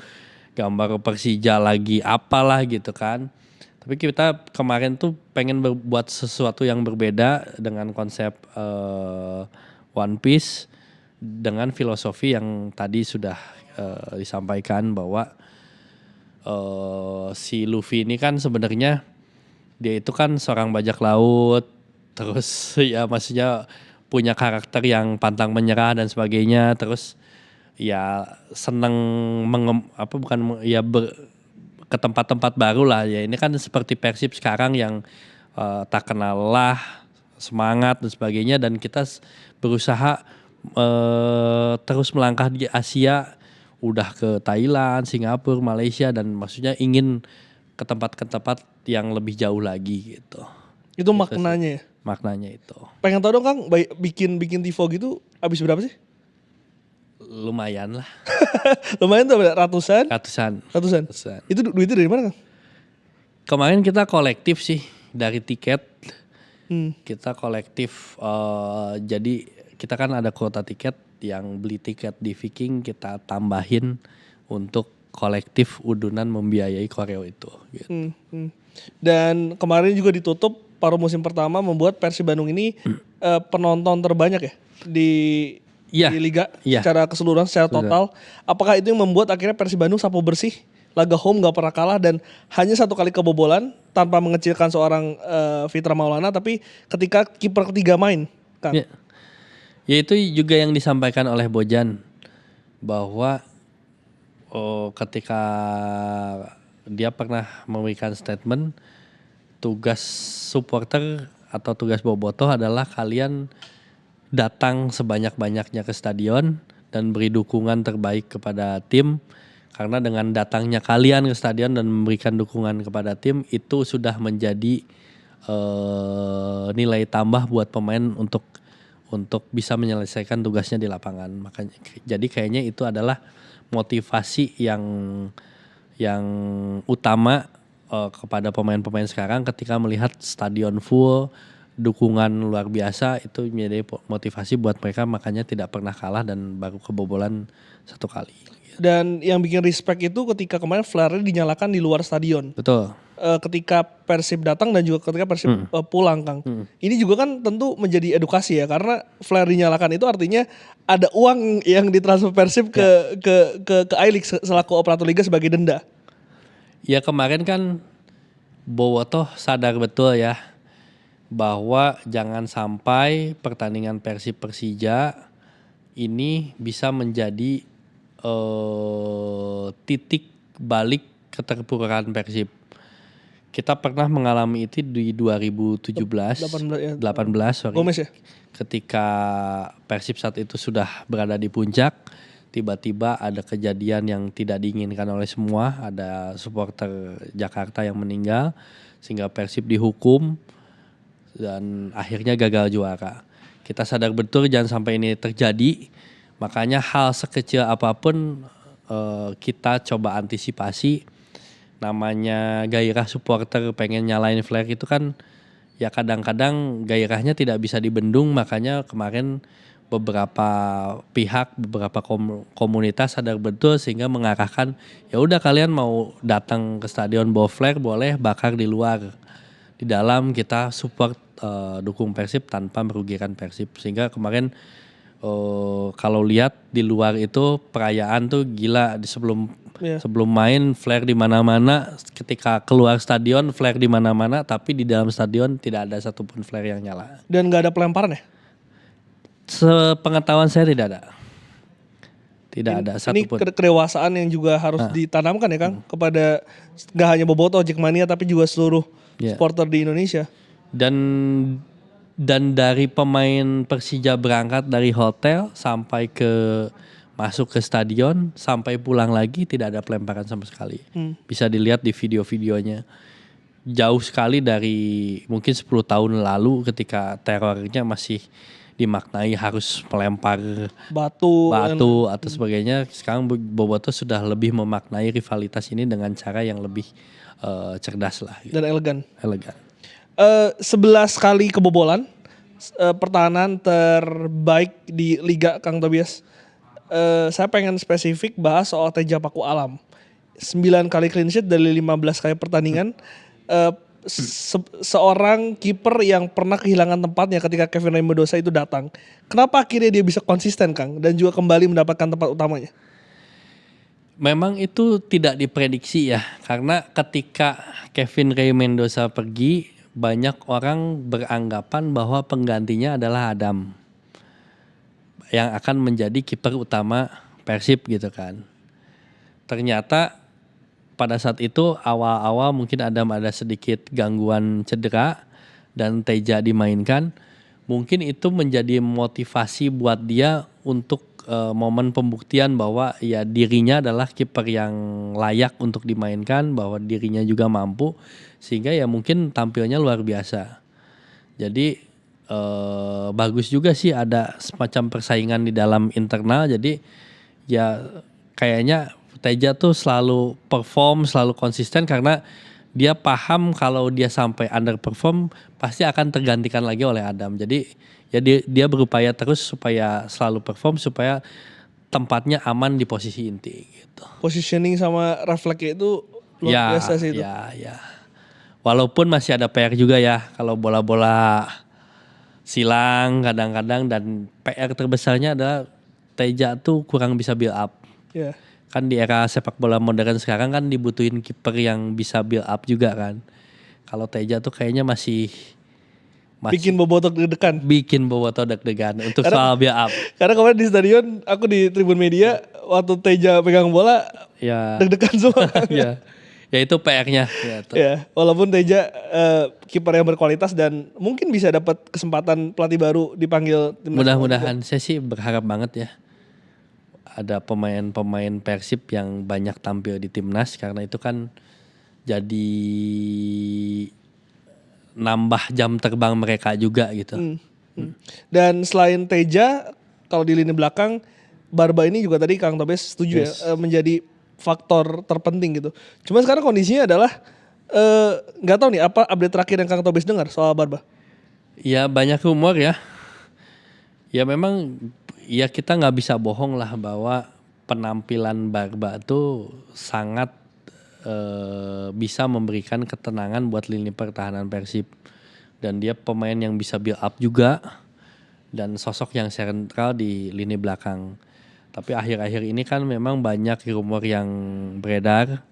gambar Persija lagi apalah gitu kan. Tapi kita kemarin tuh pengen berbuat sesuatu yang berbeda dengan konsep One Piece dengan filosofi yang tadi sudah disampaikan bahwa si Luffy ini kan sebenarnya dia itu kan seorang bajak laut, terus ya maksudnya punya karakter yang pantang menyerah dan sebagainya, terus ya seneng ke tempat-tempat baru lah ya. Ini kan seperti Persib sekarang yang tak kenal lelah, semangat dan sebagainya, dan kita berusaha terus melangkah di Asia, udah ke Thailand, Singapura, Malaysia, dan maksudnya ingin ke tempat-tempat yang lebih jauh lagi gitu. Itu maknanya ya? Maknanya itu. Pengen tahu dong Kang, bikin Tifo gitu habis berapa sih? Lumayan lah. Lumayan tuh ratusan? Ratusan. Itu duitnya dari mana Kang? Kemarin kita kolektif sih dari tiket. Kita kolektif, jadi kita kan ada kuota tiket yang beli tiket di Viking kita tambahin untuk kolektif udunan membiayai koreo itu. Gitu. Dan kemarin juga ditutup paruh musim pertama membuat Persib Bandung ini penonton terbanyak ya di Liga secara keseluruhan, secara total. Apakah itu yang membuat akhirnya Persib Bandung sapu bersih, laga home gak pernah kalah dan hanya 1 kali kebobolan tanpa mengecilkan seorang Fitra Maulana, tapi ketika kiper ketiga main, Kang? Ya itu juga yang disampaikan oleh Bojan bahwa ketika dia pernah memberikan statement, tugas supporter atau tugas bobotoh adalah kalian datang sebanyak-banyaknya ke stadion dan beri dukungan terbaik kepada tim, karena dengan datangnya kalian ke stadion dan memberikan dukungan kepada tim itu sudah menjadi nilai tambah buat pemain untuk bisa menyelesaikan tugasnya di lapangan. Makanya jadi kayaknya itu adalah motivasi yang utama kepada pemain-pemain sekarang ketika melihat stadion full, dukungan luar biasa, itu menjadi motivasi buat mereka, makanya tidak pernah kalah dan baru kebobolan 1 kali. Dan yang bikin respect itu ketika kemarin flare dinyalakan di luar stadion. Betul. Ketika Persib datang dan juga ketika Persib pulang, Kang. Ini juga kan tentu menjadi edukasi ya, karena flare dinyalakan itu artinya ada uang yang ditransfer Persib ke I-League selaku operator liga sebagai denda. Ya kemarin kan Bowotoh sadar betul ya bahwa jangan sampai pertandingan Persib Persija ini bisa menjadi titik balik keterpurukan Persib. Kita pernah mengalami itu di 2017, 18 sorry. Gomez ya? Ketika Persib saat itu sudah berada di puncak, tiba-tiba ada kejadian yang tidak diinginkan oleh semua, ada supporter Jakarta yang meninggal sehingga Persib dihukum dan akhirnya gagal juara. Kita sadar betul jangan sampai ini terjadi, makanya hal sekecil apapun kita coba antisipasi. Namanya gairah supporter pengen nyalain flag itu kan ya kadang-kadang gairahnya tidak bisa dibendung, makanya kemarin beberapa pihak, beberapa komunitas sadar betul sehingga mengarahkan ya udah kalian mau datang ke stadion bawa flag boleh, bakar di luar. Di dalam kita support dukung Persib tanpa merugikan Persib, sehingga kemarin Kalau lihat di luar itu perayaan tuh gila Iya. sebelum main flare di mana-mana, ketika keluar stadion flare di mana-mana, tapi di dalam stadion tidak ada satupun flare yang nyala. Dan nggak ada pelemparan ya? Sepengetahuan saya tidak ada. Tidak ada Ini satupun. kedewasaan yang juga harus ditanamkan ya Kang kepada nggak hanya Boboto, Jackmania tapi juga seluruh Iya. supporter di Indonesia. Dan dari pemain Persija berangkat dari hotel sampai ke masuk ke stadion sampai pulang lagi tidak ada pelemparan sama sekali. Bisa dilihat di video-videonya. Jauh sekali dari mungkin 10 tahun lalu ketika terornya masih dimaknai harus melempar Batu. batu atau sebagainya. Sekarang Boboto sudah lebih memaknai rivalitas ini dengan cara yang lebih cerdas lah. Dan elegan. Elegan. 11 kali kebobolan, pertahanan terbaik di Liga Kang Tobias. Saya pengen spesifik bahas soal Teja Paku Alam. 9 kali clean sheet dari 15 kali pertandingan. Seorang kiper yang pernah kehilangan tempatnya ketika Kevin Mendoza itu datang. Kenapa akhirnya dia bisa konsisten Kang dan juga kembali mendapatkan tempat utamanya? Memang itu tidak diprediksi ya, karena ketika Kevin Ray Mendoza pergi, banyak orang beranggapan bahwa penggantinya adalah Adam yang akan menjadi kiper utama Persib gitu kan. Ternyata pada saat itu awal-awal mungkin Adam ada sedikit gangguan cedera dan Teja dimainkan. Mungkin itu menjadi motivasi buat dia untuk momen pembuktian bahwa ya dirinya adalah kiper yang layak untuk dimainkan, bahwa dirinya juga mampu, sehingga ya mungkin tampilnya luar biasa. Jadi bagus juga sih ada semacam persaingan di dalam internal. Jadi ya kayaknya Teja tuh selalu perform, selalu konsisten karena dia paham kalau dia sampai underperform pasti akan tergantikan lagi oleh Adam. Jadi ya dia berupaya terus supaya selalu perform, supaya tempatnya aman di posisi inti gitu. Positioning sama refleksnya itu luar biasa sih itu. Ya. Walaupun masih ada PR juga ya kalau bola-bola silang kadang-kadang, dan PR terbesarnya adalah Teja tuh kurang bisa build up. Ya. Kan di era sepak bola modern sekarang kan dibutuhin kiper yang bisa build up juga kan. Kalau Teja tuh kayaknya masih Bikin Boboto deg-degan. bikin Boboto deg-degan untuk soal build up. Karena kemarin di stadion aku di tribun media waktu Teja pegang bola Ya. deg-degan semua. Ya. Ya itu PR-nya. Ya, tuh. Ya, walaupun Teja kiper yang berkualitas dan mungkin bisa dapat kesempatan pelatih baru dipanggil timnas. Mudah-mudahan saya sih berharap banget ya ada pemain-pemain Persib yang banyak tampil di timnas, karena itu kan jadi nambah jam terbang mereka juga gitu. Dan selain Teja, kalau di lini belakang Barba ini juga tadi Kang Tobes setuju ya menjadi faktor terpenting gitu. Cuma sekarang kondisinya adalah nggak tahu nih apa update terakhir yang Kang Tobes dengar soal Barba. Ya banyak rumor ya. Ya memang ya kita nggak bisa bohong lah bahwa penampilan Barba tuh sangat bisa memberikan ketenangan buat lini pertahanan Persib. Dan dia pemain yang bisa build up juga dan sosok yang sentral di lini belakang. Tapi akhir-akhir ini kan memang banyak rumor yang beredar,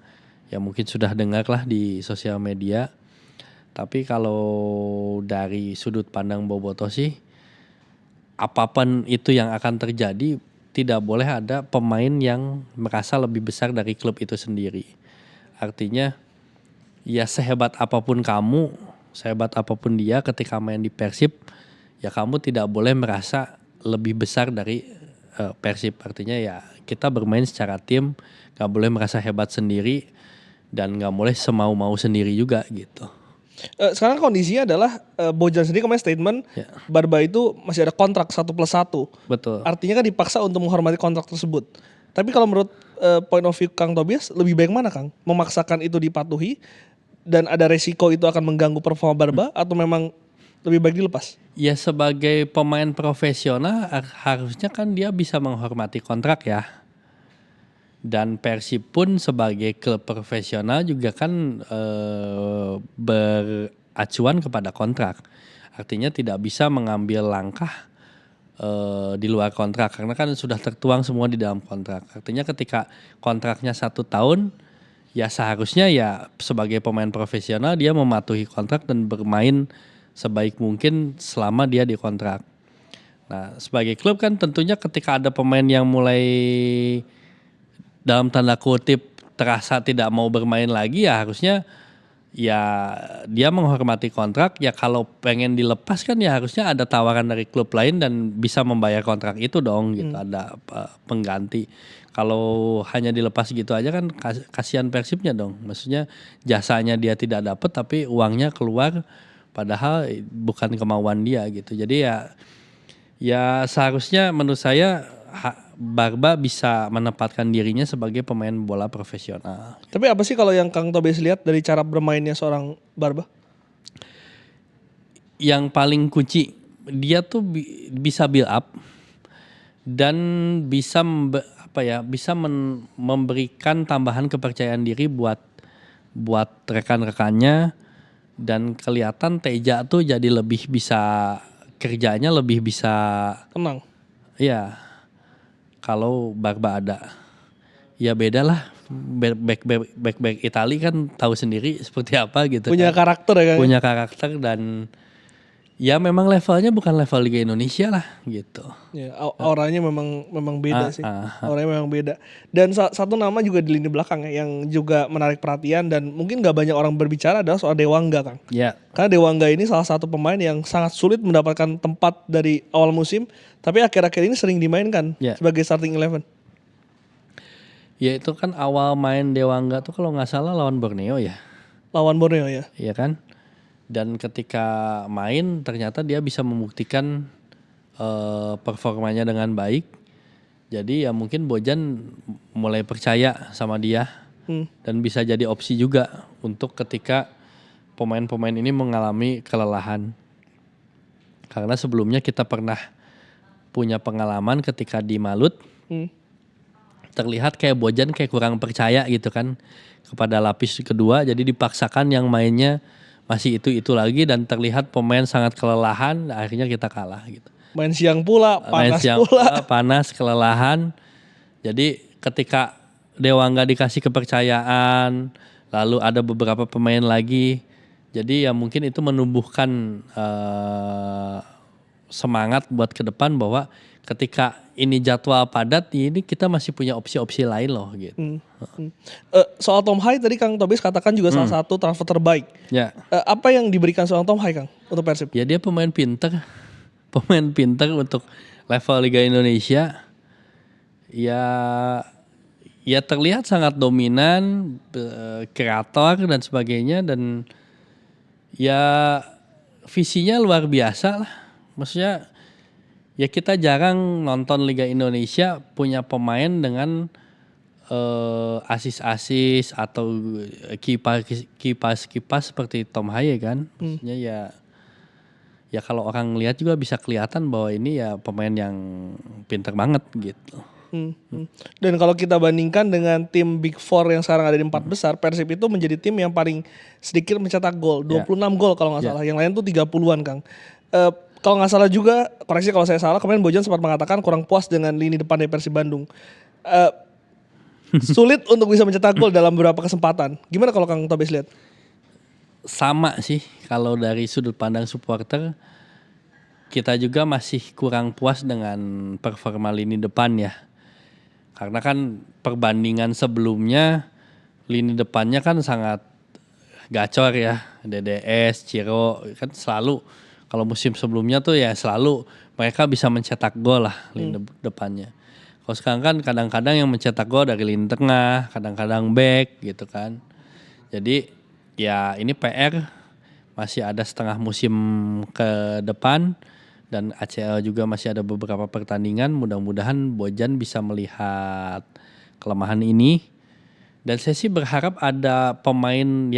ya mungkin sudah dengar lah di sosial media. Tapi kalau dari sudut pandang Boboto sih, apapun itu yang akan terjadi, tidak boleh ada pemain yang merasa lebih besar dari klub itu sendiri. Artinya ya sehebat apapun kamu, sehebat apapun dia ketika main di Persib, ya kamu tidak boleh merasa lebih besar dari Persib. Artinya ya kita bermain secara tim, gak boleh merasa hebat sendiri dan gak boleh semau-mau sendiri juga gitu. Sekarang kondisinya adalah Bojan sendiri kemarin statement Barba itu masih ada kontrak 1+1. Betul. Artinya kan dipaksa untuk menghormati kontrak tersebut. Tapi kalau menurut point of view Kang Tobias, lebih baik mana Kang? Memaksakan itu dipatuhi dan ada resiko itu akan mengganggu performa Barba atau memang lebih baik dilepas? Ya sebagai pemain profesional harusnya kan dia bisa menghormati kontrak ya. Dan Persib pun sebagai klub profesional juga kan beracuan kepada kontrak. Artinya tidak bisa mengambil langkah di luar kontrak karena kan sudah tertuang semua di dalam kontrak. Artinya ketika kontraknya 1 tahun, ya seharusnya ya sebagai pemain profesional dia mematuhi kontrak dan bermain sebaik mungkin selama dia di kontrak. Nah, sebagai klub kan tentunya ketika ada pemain yang mulai dalam tanda kutip terasa tidak mau bermain lagi, ya harusnya ya dia menghormati kontrak. Ya kalau pengen dilepas kan ya harusnya ada tawaran dari klub lain dan bisa membayar kontrak itu dong gitu. Ada pengganti. Kalau hanya dilepas gitu aja kan kasihan Persibnya dong. Maksudnya jasanya dia tidak dapat tapi uangnya keluar padahal bukan kemauan dia gitu. Jadi ya seharusnya menurut saya Barba bisa menempatkan dirinya sebagai pemain bola profesional. Tapi apa sih kalau yang Kang Tobes lihat dari cara bermainnya seorang Barba? Yang paling kunci dia tuh bisa build up dan bisa memberikan tambahan kepercayaan diri buat rekan-rekannya, dan kelihatan Teja tuh jadi lebih bisa kerjanya, lebih bisa Tenang. ya. Kalau Barba ada, ya beda lah. Back Itali kan tahu sendiri seperti apa gitu. Punya kan. karakter ya Kang? Punya karakter dan ya memang levelnya bukan level Liga Indonesia lah gitu. Ya, auranya memang beda sih. Ah. Auranya memang beda. Dan satu nama juga di lini belakang ya yang juga menarik perhatian dan mungkin gak banyak orang berbicara adalah soal Dewangga Kang. Ya. Karena Dewangga ini salah satu pemain yang sangat sulit mendapatkan tempat dari awal musim, tapi akhir-akhir ini sering dimainkan sebagai starting 11. Ya itu kan awal main Dewangga tuh kalau nggak salah lawan Borneo ya. Lawan Borneo ya. Iya kan. Dan ketika main ternyata dia bisa membuktikan performanya dengan baik. Jadi ya mungkin Bojan mulai percaya sama dia dan bisa jadi opsi juga untuk ketika pemain-pemain ini mengalami kelelahan. Karena sebelumnya kita pernah punya pengalaman ketika di Malut, terlihat kayak Bojan kayak kurang percaya gitu kan kepada lapis kedua, jadi dipaksakan yang mainnya masih itu lagi dan terlihat pemain sangat kelelahan, akhirnya kita kalah gitu. Main siang pula, panas, kelelahan. Jadi ketika Dewangga dikasih kepercayaan, lalu ada beberapa pemain lagi, jadi ya mungkin itu menumbuhkan semangat buat ke depan bahwa ketika ini jadwal padat, ini kita masih punya opsi-opsi lain loh gitu. Soal Tom Hai tadi Kang Tobis katakan juga salah satu transfer terbaik. Ya. Apa yang diberikan soal Tom Hai Kang untuk Persib? Ya dia pemain pinter untuk level Liga Indonesia. Ya terlihat sangat dominan, kreator dan sebagainya, dan ya visinya luar biasa lah. Maksudnya ya kita jarang nonton Liga Indonesia punya pemain dengan asis-asis atau kipas seperti Tom Haye kan. Maksudnya ya kalau orang lihat juga bisa kelihatan bahwa ini ya pemain yang pinter banget gitu. Dan kalau kita bandingkan dengan tim Big Four yang sekarang ada di 4 besar, Persib itu menjadi tim yang paling sedikit mencetak gol, 26 gol kalau nggak salah. Yang lain tuh 30-an Kang. Kalau nggak salah juga, koreksi kalau saya salah, kemarin Bojan sempat mengatakan kurang puas dengan lini depan dari Persib Bandung. Sulit untuk bisa mencetak gol dalam beberapa kesempatan. Gimana kalau Kang Tobis lihat? Sama sih, kalau dari sudut pandang supporter, kita juga masih kurang puas dengan performa lini depan ya. Karena kan perbandingan sebelumnya, lini depannya kan sangat gacor ya. DDS, Ciro, kan selalu, kalau musim sebelumnya tuh ya selalu mereka bisa mencetak gol lah lini depannya. Kalau sekarang kan kadang-kadang yang mencetak gol dari lini tengah, kadang-kadang back gitu kan. Jadi ya ini PR, masih ada setengah musim ke depan dan ACL juga masih ada beberapa pertandingan. Mudah-mudahan Bojan bisa melihat kelemahan ini. Dan saya sih berharap ada pemain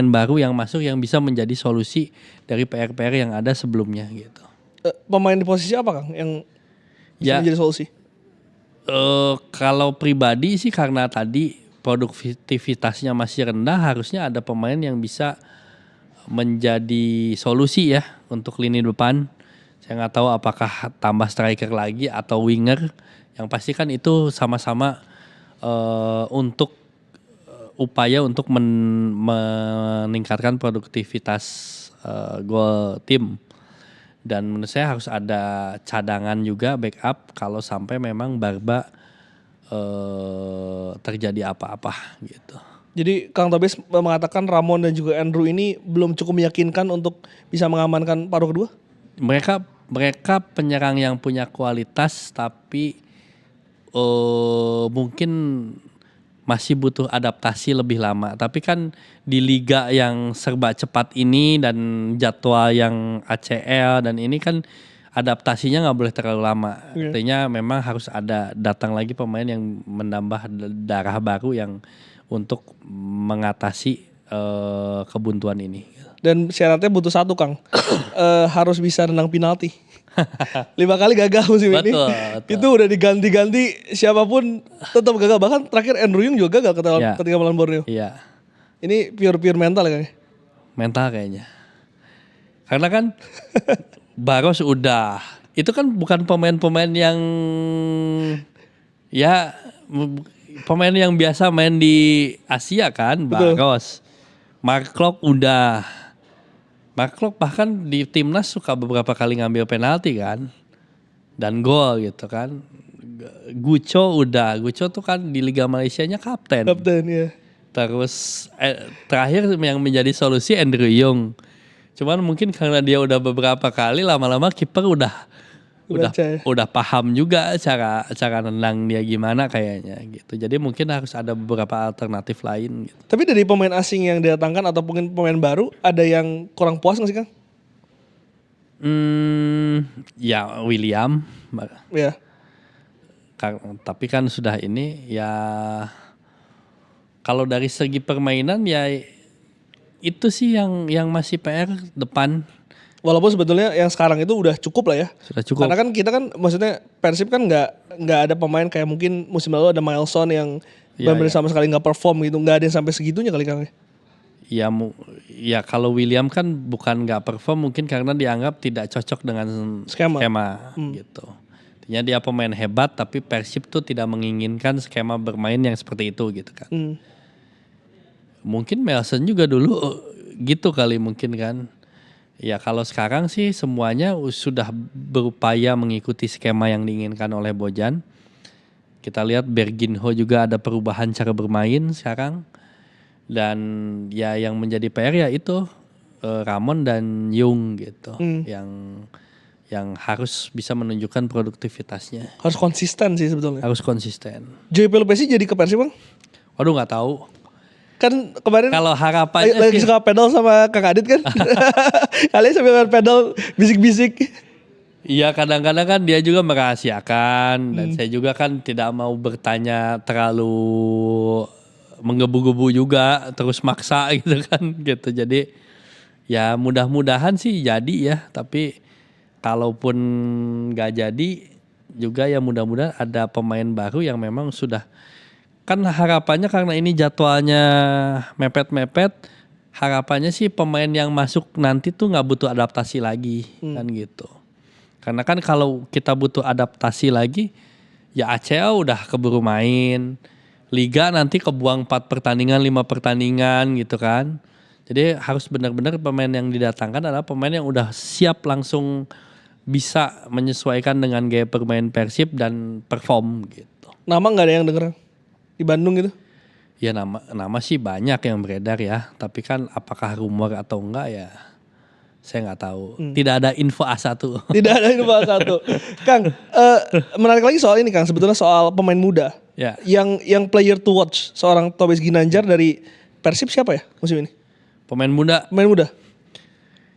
baru yang masuk yang bisa menjadi solusi dari PR-PR yang ada sebelumnya gitu. Pemain di posisi apa Kang yang bisa menjadi solusi? Kalau pribadi sih karena tadi produktivitasnya masih rendah, harusnya ada pemain yang bisa menjadi solusi ya untuk lini depan. Saya nggak tahu apakah tambah striker lagi atau winger. Yang pasti kan itu sama-sama untuk upaya untuk meningkatkan produktivitas gol tim. Dan menurut saya harus ada cadangan juga backup kalau sampai memang Barba terjadi apa-apa gitu. Jadi Kang Tobias mengatakan Ramon dan juga Andrew ini belum cukup meyakinkan untuk bisa mengamankan paruh kedua? Mereka penyerang yang punya kualitas tapi mungkin masih butuh adaptasi lebih lama. Tapi kan di liga yang serba cepat ini dan jadwal yang ACL dan ini kan adaptasinya nggak boleh terlalu lama. Artinya memang harus ada datang lagi pemain yang menambah darah baru yang untuk mengatasi kebuntuan ini. Dan syaratnya butuh satu Kang, harus bisa renang penalti. 5 kali gagal musim ini. Betul. Itu udah diganti-ganti siapapun tetap gagal. Bahkan terakhir Andrew Yung juga gagal ketika melawan Borneo. Iya. Ini pure mental ya Kang? Mental kayaknya. Karena kan Baros udah. Itu kan bukan pemain-pemain yang ya pemain yang biasa main di Asia kan. Betul. Baros. Mark Klok udah. Mark Klok bahkan di timnas suka beberapa kali ngambil penalti kan. Dan gol gitu kan. Gucho udah. Gucho tuh kan di Liga Malaysianya kapten. Kapten ya. Terus terakhir yang menjadi solusi Andrew Yung. Cuman mungkin karena dia udah beberapa kali lama-lama kiper udah paham juga cara nendang dia gimana kayaknya gitu. Jadi mungkin harus ada beberapa alternatif lain gitu. Tapi dari pemain asing yang didatangkan atau mungkin pemain baru ada yang kurang puas nggak sih Kang? Ya William. Ya. Tapi kan sudah ini ya kalau dari segi permainan ya itu sih yang masih PR depan. Walaupun sebetulnya yang sekarang itu udah cukup lah ya. Sudah cukup. Karena kan kita kan maksudnya Persib kan nggak ada pemain kayak mungkin musim lalu ada Mileson yang benar-benar sama sekali nggak perform gitu. Nggak ada yang sampai segitunya kali Kang. Ya kalau William kan bukan nggak perform mungkin karena dianggap tidak cocok dengan skema gitu. Artinya dia pemain hebat tapi Persib tuh tidak menginginkan skema bermain yang seperti itu gitu kan. Mungkin Melson juga dulu gitu kali mungkin kan. Ya kalau sekarang sih semuanya sudah berupaya mengikuti skema yang diinginkan oleh Bojan. Kita lihat Berginho juga ada perubahan cara bermain sekarang. Dan ya yang menjadi PR ya itu Ramon dan Yung gitu. Yang harus bisa menunjukkan produktivitasnya. Harus konsisten sih sebetulnya. Harus konsisten. Joey Pelupesi jadi ke Persib Bang? Waduh nggak tahu. Kan kemarin kalau harapannya lagi suka pedal sama Kang Adit kan. Kalian sambil main pedal bisik-bisik. Iya kadang-kadang kan dia juga merahasiakan. Dan saya juga kan tidak mau bertanya terlalu menggebu-gebu juga. Terus maksa gitu kan gitu. Jadi ya mudah-mudahan sih jadi ya. Tapi kalaupun gak jadi juga ya mudah-mudahan ada pemain baru yang memang sudah. Kan harapannya karena ini jadwalnya mepet-mepet, harapannya sih pemain yang masuk nanti tuh nggak butuh adaptasi lagi kan gitu. Karena kan kalau kita butuh adaptasi lagi, ya ACL udah keburu main, Liga nanti kebuang 4 pertandingan, 5 pertandingan gitu kan. Jadi harus benar-benar pemain yang didatangkan adalah pemain yang udah siap langsung bisa menyesuaikan dengan gaya permain Persib dan perform gitu. Nama nggak ada yang denger di Bandung gitu? Ya nama sih banyak yang beredar ya, tapi kan apakah rumor atau enggak ya saya nggak tahu. Tidak ada info A1. Tidak ada info A1. Kang, menarik lagi soal ini Kang, sebetulnya soal pemain muda. Ya. Yang player to watch seorang Tobias Ginanjar dari Persib siapa ya musim ini? Pemain muda. Pemain muda.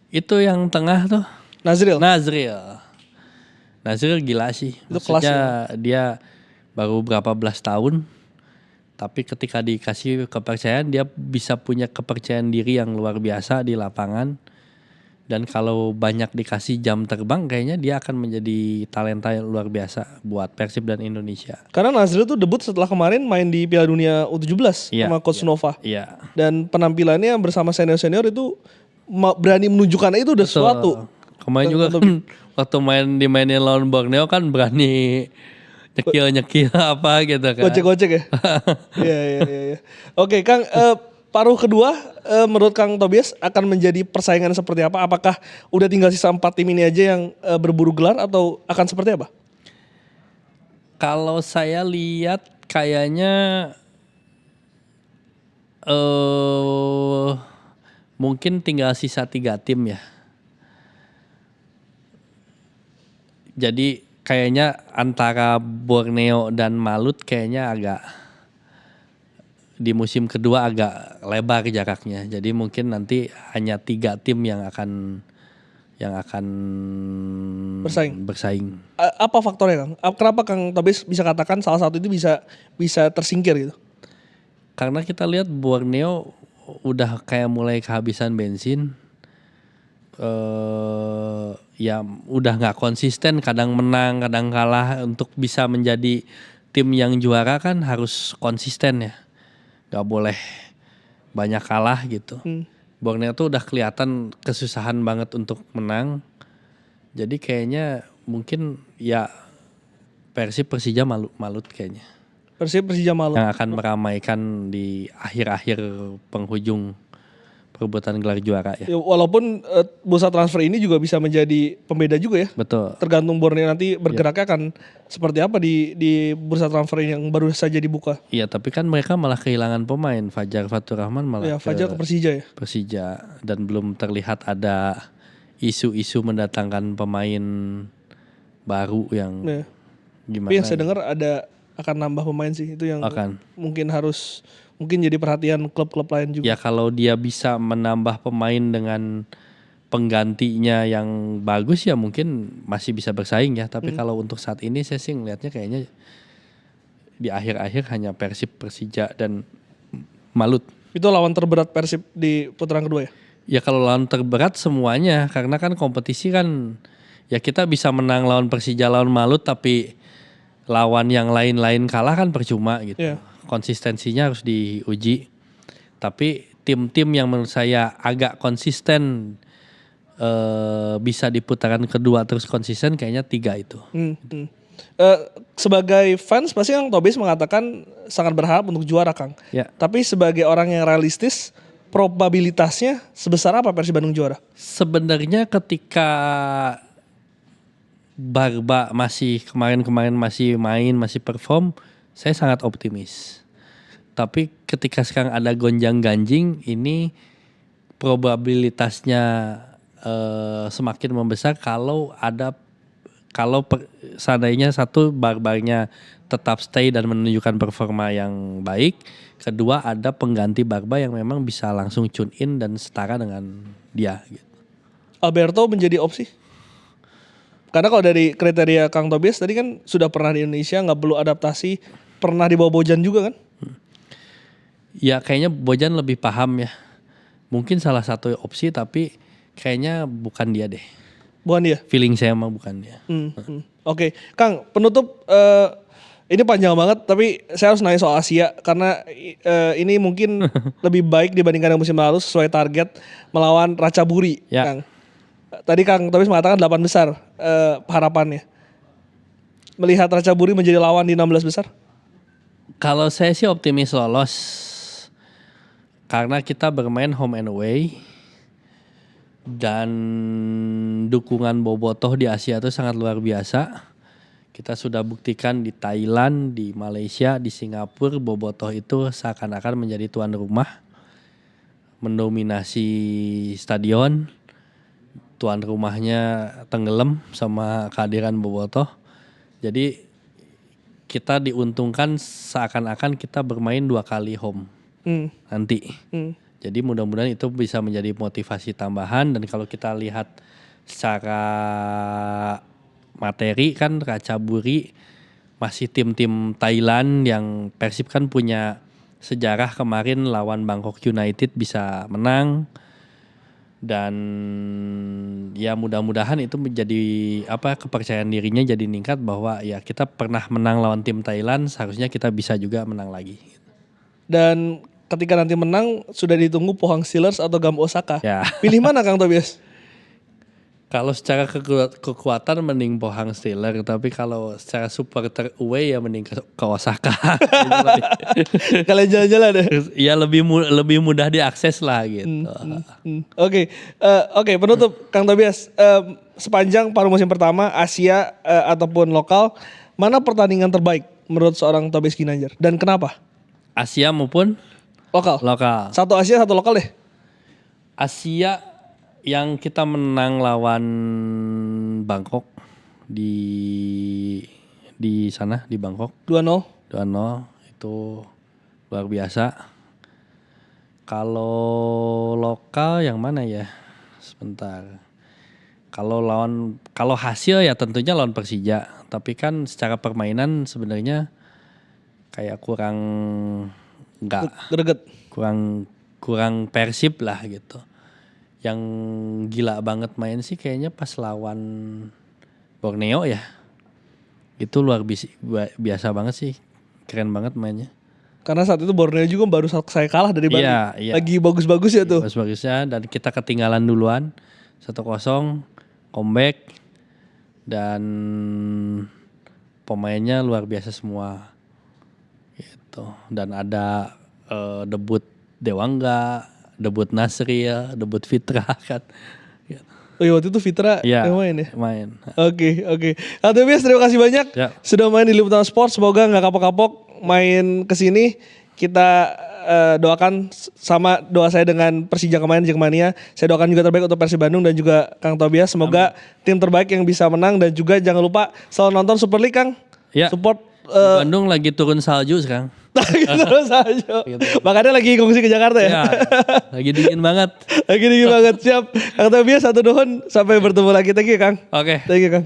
Itu yang tengah tuh. Nazril gila sih. Itu maksudnya dia baru berapa belas tahun. Tapi ketika dikasih kepercayaan dia bisa punya kepercayaan diri yang luar biasa di lapangan. Dan kalau banyak dikasih jam terbang kayaknya dia akan menjadi talenta yang luar biasa buat Persib dan Indonesia. Karena Nazril tuh debut setelah kemarin main di Piala Dunia U17 sama Coach Nova. Iya. Dan penampilannya bersama senior-senior itu berani menunjukkan itu udah sesuatu. Kemarin juga kan waktu dimainin lawan Borneo kan berani nyekil apa gitu kan. Gocek-gocek ya? Iya. Oke Kang, paruh kedua menurut Kang Tobias akan menjadi persaingan seperti apa? Apakah udah tinggal sisa 4 tim ini aja yang berburu gelar atau akan seperti apa? Kalau saya lihat kayaknya mungkin tinggal sisa 3 tim ya. Jadi kayaknya antara Borneo dan Malut kayaknya agak di musim kedua agak lebar jaraknya. Jadi mungkin nanti hanya 3 tim yang akan bersaing. Apa faktornya Kang? Kenapa Kang Tobias bisa katakan salah satu itu bisa tersingkir gitu? Karena kita lihat Borneo udah kayak mulai kehabisan bensin. Ya udah nggak konsisten, kadang menang kadang kalah. Untuk bisa menjadi tim yang juara kan harus konsisten ya, nggak boleh banyak kalah gitu. Borneo tuh udah kelihatan kesusahan banget untuk menang, jadi kayaknya mungkin ya Persija Malut kayaknya Persija Malut yang akan meramaikan di akhir-akhir penghujung perebutan gelar juara ya. Walaupun bursa transfer ini juga bisa menjadi pembeda juga ya. Betul. Tergantung Borneo nanti bergeraknya akan seperti apa di bursa transfer ini yang baru saja dibuka. Iya, tapi kan mereka malah kehilangan pemain. Fajar Fatur Rahman malah Ya, Fajar ke Persija ya. Persija, dan belum terlihat ada isu-isu mendatangkan pemain baru yang gimana. Tapi yang saya dengar akan nambah pemain sih, itu yang mungkin jadi perhatian klub-klub lain juga. Ya kalau dia bisa menambah pemain dengan penggantinya yang bagus ya mungkin masih bisa bersaing ya. Tapi kalau untuk saat ini saya sih ngelihatnya kayaknya di akhir-akhir hanya Persib, Persija dan Malut. Itu lawan terberat Persib di putaran kedua ya? Ya kalau lawan terberat semuanya, karena kan kompetisi kan ya kita bisa menang lawan Persija, lawan Malut, tapi lawan yang lain-lain kalah kan percuma gitu. Yeah. Konsistensinya harus diuji. Tapi tim-tim yang menurut saya agak konsisten bisa di putaran kedua terus konsisten kayaknya 3 itu. Sebagai fans pasti Kang Tobias mengatakan sangat berharap untuk juara Kang. Ya. Tapi sebagai orang yang realistis, probabilitasnya sebesar apa Persib Bandung juara? Sebenarnya ketika Barba masih kemarin masih main, masih perform, saya sangat optimis. Tapi ketika sekarang ada gonjang-ganjing, ini probabilitasnya semakin membesar kalau seandainya satu Barbarnya tetap stay dan menunjukkan performa yang baik, kedua ada pengganti Barba yang memang bisa langsung tune in dan setara dengan dia gitu. Alberto menjadi opsi? Karena kalau dari kriteria Kang Tobias tadi kan sudah pernah di Indonesia, nggak perlu adaptasi, pernah dibawa Bojan juga kan? Ya kayaknya Bojan lebih paham ya. Mungkin salah satu opsi tapi kayaknya bukan dia deh. Bukan dia? Feeling saya mah bukan dia. Oke. Kang, penutup ini panjang banget tapi saya harus nanya soal Asia karena ini mungkin lebih baik dibandingkan yang musim lalu sesuai target melawan Ratchaburi, Ya. Kang. Tadi Kang Tobias mengatakan 8 besar harapannya. Melihat Ratchaburi menjadi lawan di 16 besar? Kalau saya sih optimis lolos. Karena kita bermain home and away. Dan dukungan bobotoh di Asia itu sangat luar biasa. Kita sudah buktikan di Thailand, di Malaysia, di Singapura, bobotoh itu seakan-akan menjadi tuan rumah. Mendominasi stadion. Tuan rumahnya tenggelam sama kehadiran bobotoh. Jadi kita diuntungkan seakan-akan kita bermain 2 kali home nanti. Jadi mudah-mudahan itu bisa menjadi motivasi tambahan. Dan kalau kita lihat secara materi kan Ratchaburi masih tim-tim Thailand yang Persib kan punya sejarah kemarin lawan Bangkok United bisa menang. Dan ya mudah-mudahan itu menjadi kepercayaan dirinya jadi meningkat bahwa ya kita pernah menang lawan tim Thailand, seharusnya kita bisa juga menang lagi. Dan ketika nanti menang sudah ditunggu Pohang Steelers atau Gam Osaka. Ya. Pilih mana Kang Tobias? Kalau secara kekuatan mending Pohang Steelers, tapi kalau secara supporter away ya mending ke Osaka. Kalian jalan-jalan deh. Ya lebih mudah diakses lah gitu. Oke, penutup Kang Tobias. Sepanjang paruh musim pertama Asia ataupun lokal, mana pertandingan terbaik menurut seorang Tobias Ginanjar dan kenapa? Asia maupun Lokal. Satu Asia, satu lokal deh. Asia yang kita menang lawan Bangkok di sana di Bangkok 2-0 itu luar biasa. Kalau lokal yang mana ya? Sebentar. Kalau hasil ya tentunya lawan Persija, tapi kan secara permainan sebenarnya kayak greget. kurang Persib lah gitu. Yang gila banget main sih kayaknya pas lawan Borneo ya. Itu luar biasa banget sih. Keren banget mainnya. Karena saat itu Borneo juga baru saya kalah dari Bali. Iya. Lagi bagus-bagus ya tuh. Bagus-bagusnya dan kita ketinggalan duluan 1-0, comeback dan pemainnya luar biasa semua. Gitu. Dan ada debut Dewangga, debut Nasril, debut Fitra kan. Oh iya, waktu itu Fitra yang main ya? Main. Oke. Kang Tobias terima kasih banyak sudah main di Liputan Sport. Semoga gak kapok-kapok main kesini. Kita doakan sama doa saya dengan Persija kemarin Jackmania. Saya doakan juga terbaik untuk Persib Bandung dan juga Kang Tobias. Semoga tim terbaik yang bisa menang dan juga jangan lupa selalu nonton Super League Kang. Ya. Support. Bandung lagi turun salju sekarang. Terus aja. Makanya lagi ngungsi ke Jakarta ya. Lagi dingin banget. Siap. Kang Tobias satu dohon sampai bertemu lagi. Thank you Kang. Oke. Thank you Kang.